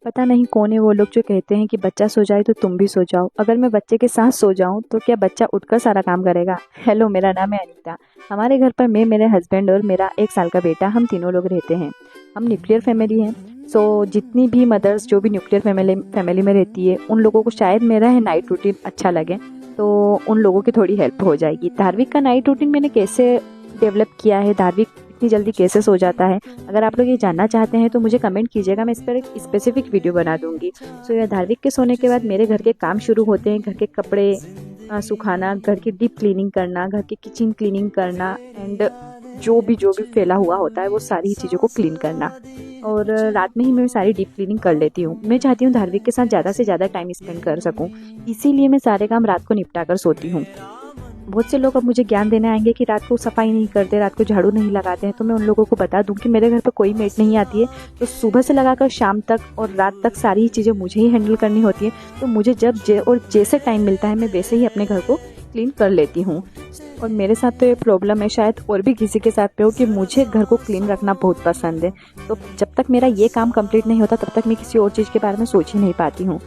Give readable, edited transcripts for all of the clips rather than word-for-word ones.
पता नहीं कौन है वो लोग जो कहते हैं कि बच्चा सो जाए तो तुम भी सो जाओ। अगर मैं बच्चे के साथ सो जाऊं तो क्या बच्चा उठकर सारा काम करेगा? हेलो, मेरा नाम है अनीता। हमारे घर पर मैं, मेरे हस्बैंड और मेरा 1 साल का बेटा, हम तीनों लोग रहते हैं। हम न्यूक्लियर फैमिली हैं। सो जितनी भी मदर्स जो भी न्यूक्लियर फैमिली फैमिली में रहती है, उन लोगों को शायद मेरा है नाइट रूटीन अच्छा लगे, तो उन लोगों की थोड़ी हेल्प हो जाएगी। धार्विक का नाइट रूटीन मैंने कैसे डेवलप किया है, धार्विक इतनी जल्दी कैसे सो जाता है, अगर आप लोग ये जानना चाहते हैं तो मुझे कमेंट कीजिएगा, मैं इस पर एक स्पेसिफिक वीडियो बना दूंगी। सो यह धार्विक के सोने के बाद मेरे घर के काम शुरू होते हैं। घर के कपड़े सुखाना, घर की डीप क्लीनिंग करना, घर की किचन क्लीनिंग करना, एंड जो भी फैला हुआ होता है वो सारी चीज़ों को क्लीन करना। और रात में ही मैं सारी डीप क्लीनिंग कर लेती हूँ। मैं चाहती हूँ धार्विक के साथ ज़्यादा से ज़्यादा टाइम स्पेंड कर सकूँ, इसीलिए मैं सारे काम रात को निपटा कर सोती हूँ। बहुत से लोग अब मुझे ज्ञान देने आएंगे कि रात को सफाई नहीं करते, रात को झाड़ू नहीं लगाते हैं, तो मैं उन लोगों को बता दूं कि मेरे घर पर कोई मेड नहीं आती है, तो सुबह से लगाकर शाम तक और रात तक सारी ही चीज़ें मुझे ही हैंडल करनी होती है। तो मुझे और जैसे टाइम मिलता है मैं वैसे ही अपने घर को क्लीन कर लेती हूँ। और मेरे साथ तो ये प्रॉब्लम है, शायद और भी किसी के साथ पे हो, कि मुझे घर को क्लीन रखना बहुत पसंद है। तो जब तक मेरा ये काम कंप्लीट नहीं होता तब तक मैं किसी और चीज़ के बारे में सोच ही नहीं पाती हूँ।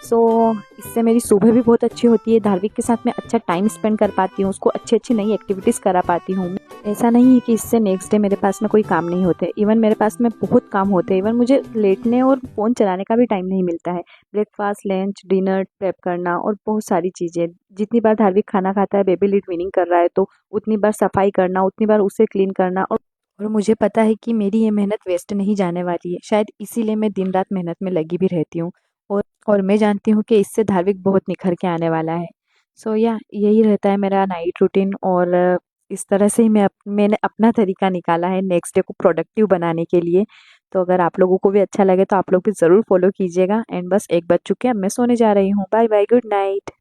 सो इससे मेरी सुबह भी बहुत अच्छी होती है, धार्विक के साथ मैं अच्छा टाइम स्पेंड कर पाती हूँ, उसको अच्छी अच्छी नई एक्टिविटीज़ करा पाती हूँ। ऐसा नहीं है कि इससे नेक्स्ट डे मेरे पास में कोई काम नहीं होते, इवन मेरे पास में बहुत काम होते हैं। इवन मुझे लेटने और फ़ोन चलाने का भी टाइम नहीं मिलता है। ब्रेकफास्ट, लंच, डिनर प्रेप करना और बहुत सारी चीज़ें। जितनी बार धार्विक खाना खाता है, बेबी लीड वीनिंग कर रहा है, तो उतनी बार सफाई करना, उतनी बार उसे क्लीन करना। और मुझे पता है कि मेरी ये मेहनत वेस्ट नहीं जाने वाली है, शायद इसीलिए मैं दिन रात मेहनत में लगी भी रहती हूँ। और मैं जानती हूँ कि इससे धार्मिक बहुत निखर के आने वाला है। सो या यही रहता है मेरा नाइट रूटीन। और इस तरह से ही मैंने अपना तरीका निकाला है नेक्स्ट डे को प्रोडक्टिव बनाने के लिए। तो अगर आप लोगों को भी अच्छा लगे तो आप लोग भी ज़रूर फॉलो कीजिएगा। एंड बस 1 बज चुके हैं, अब मैं सोने जा रही हूँ। Bye bye, good night.